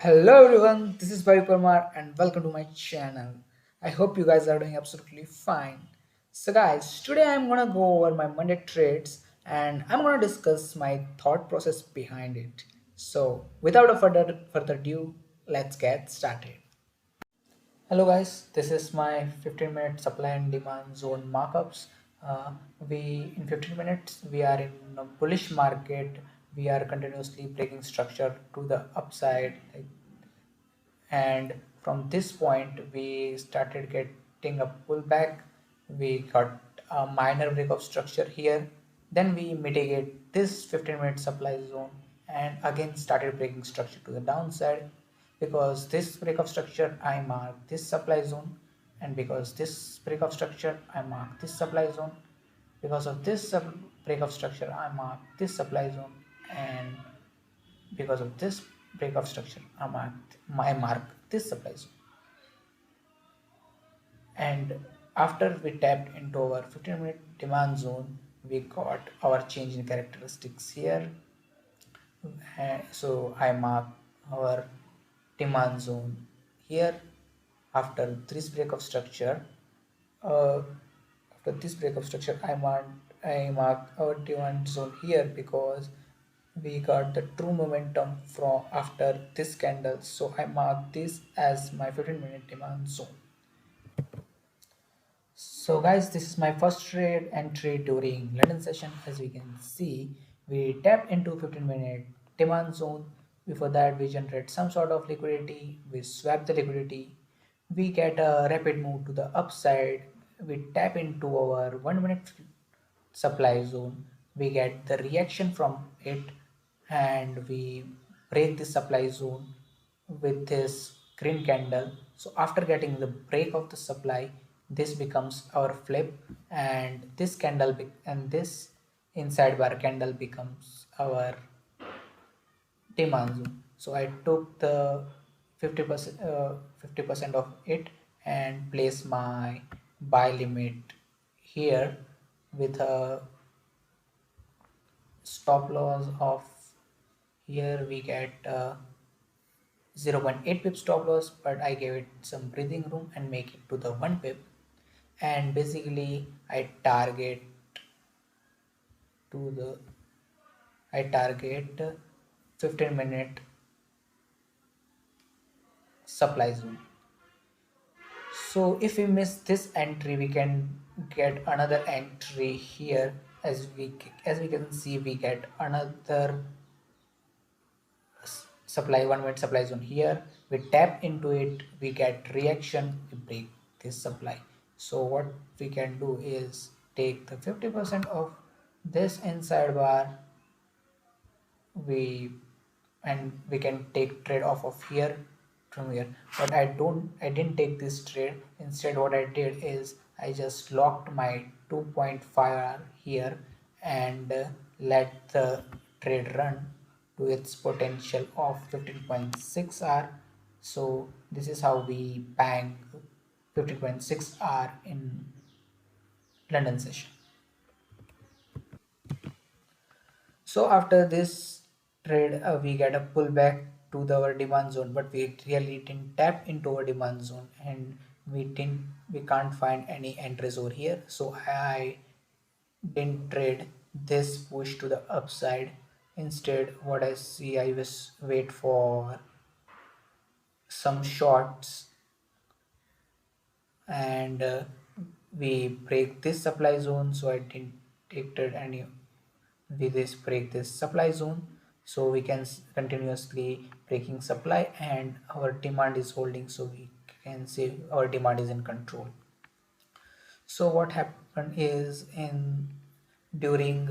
Hello everyone, this is Vayu Parmar and welcome to my channel. I hope you guys are doing absolutely fine. So guys, today I'm gonna go over my Monday trades and I'm gonna discuss my thought process behind it. So without a further ado, let's get started. Hello guys, this is my 15-minute supply and demand zone markups. Uh, we in 15 minutes we are in a bullish market. We are continuously breaking structure to the upside, and from this point we started getting a pullback. We got a minor break of structure here, then we mitigate this 15-minute supply zone and again started breaking structure to the downside. Because this break of structure I mark this supply zone, and because this break of structure I mark this supply zone. Because of this break of structure I mark this supply zone, and because of this break of structure I mark this supply zone. And after we tapped into our 15-minute demand zone, we got our change in characteristics here. So I mark our demand zone here. After this break of structure, uh, after this break of structure, I mark our demand zone here because we got the true momentum from after this candle. So I mark this as my 15-minute demand zone. So guys, this is my first trade entry during London session. As we can see, we tapped into 15-minute demand zone. Before that, we generate some sort of liquidity. We swap the liquidity. We get a rapid move to the upside. We tap into our 1 minute supply zone. We get the reaction from it, and we break the supply zone with this green candle. So after getting the break of the supply, this becomes our flip, and this and this inside bar candle becomes our demand zone. So I took the 50% of it and place my buy limit here with a stop loss of, here we get 0.8 pip stop loss, but I gave it some breathing room and make it to the 1 pip. And basically to the I target 15-minute supply zone. So if we miss this entry, we can get another entry here. As we can see, we get another supply 1 minute supply zone here. We tap into it, we get reaction, we break this supply. So what we can do is take the 50% of this inside bar, we and we can take trade off of here from here. But I didn't take this trade. Instead what I did is I just locked my 2.5 hour here and let the trade run to its potential of 15.6 hour. So this is how we bang 15.6 hour in London session. So after this trade, we get a pullback to our demand zone, but we really didn't tap into our demand zone, and we can't find any entries over here. So I didn't trade this push to the upside. Instead, what I see, I was wait for some shorts, and we break this supply zone. So I didn't take trade any. We this break this supply zone, so we can continuously breaking supply, and our demand is holding, so we can say our demand is in control. So what happened is in during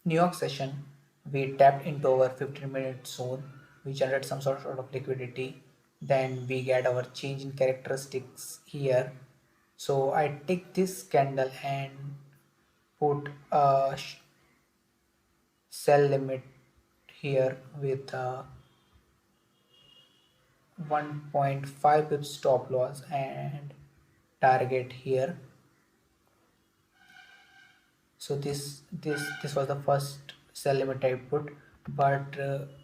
New York session, we tapped into our 15-minute zone. We generate some sort of liquidity. Then we get our change in characteristics here. So I take this candle and put a sell limit here with 1.5 pip stop loss and target here. So this was the first sell limit I put. But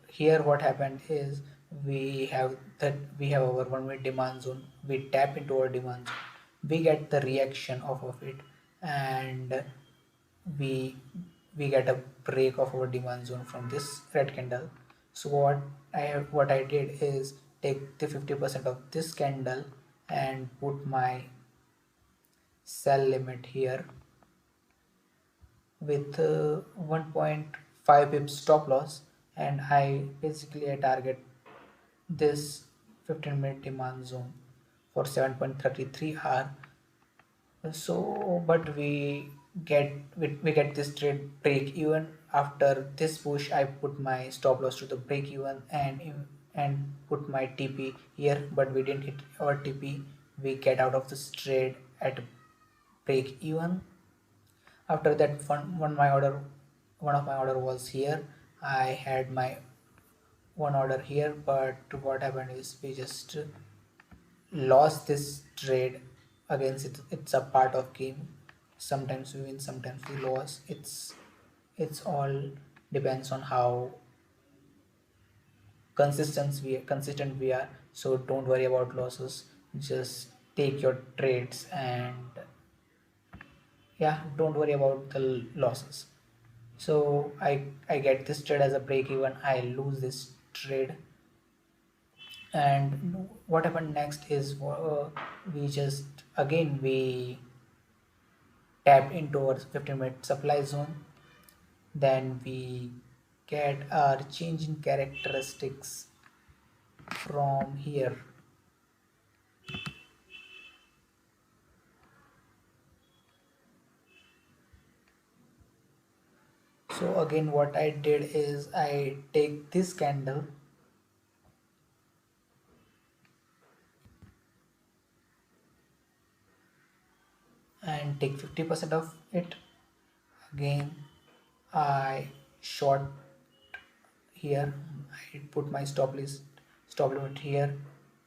here what happened is we have our 1 minute demand zone. We tap into our demand zone, we get the reaction off of it, and we we get a break of our demand zone from this red candle. So what I did is take the 50% of this candle and put my sell limit here with 1.5 pips stop loss, and I target this 15-minute demand zone for 7.33 hour. So but we get this trade break even. After this push, I put my stop loss to the break even and put my TP here, but we didn't hit our TP. We get out of this trade at break even. After that, one of my order was here. I had my one order here, but what happened is we just lost this trade. Against it's a part of game. Sometimes we win, sometimes we lose. It's all depends on how consistent we are. So don't worry about losses. Just take your trades, and yeah, don't worry about the losses. So I get this trade as a break even. I lose this trade. And what happened next is we just again we tap into our 15-minute supply zone. Then we get our change in characteristics from here. So again what I did is I take this candle and take 50% of it. Again I short here. I put my stop limit here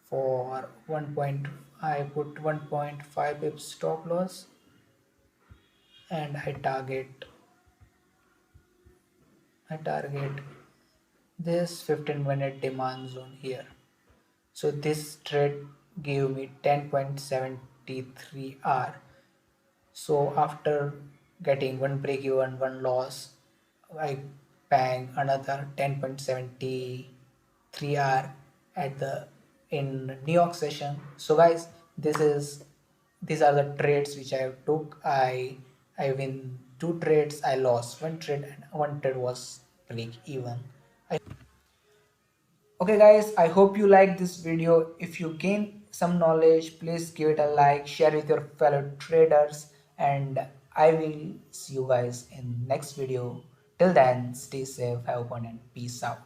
for 1 point. I put 1.5 pips stop loss, and I target this 15-minute demand zone here. So this trade gave me 10.73 R. So after getting one break even, one loss, I bang another 10.73 R at the in New York session. So guys, these are the trades which I took. I win two trades, I lost one trade, and one trade was break even. Okay guys, I hope you like this video. If you gain some knowledge, please give it a like, share with your fellow traders, and I will see you guys in next video. Till then, stay safe, have fun, and peace out.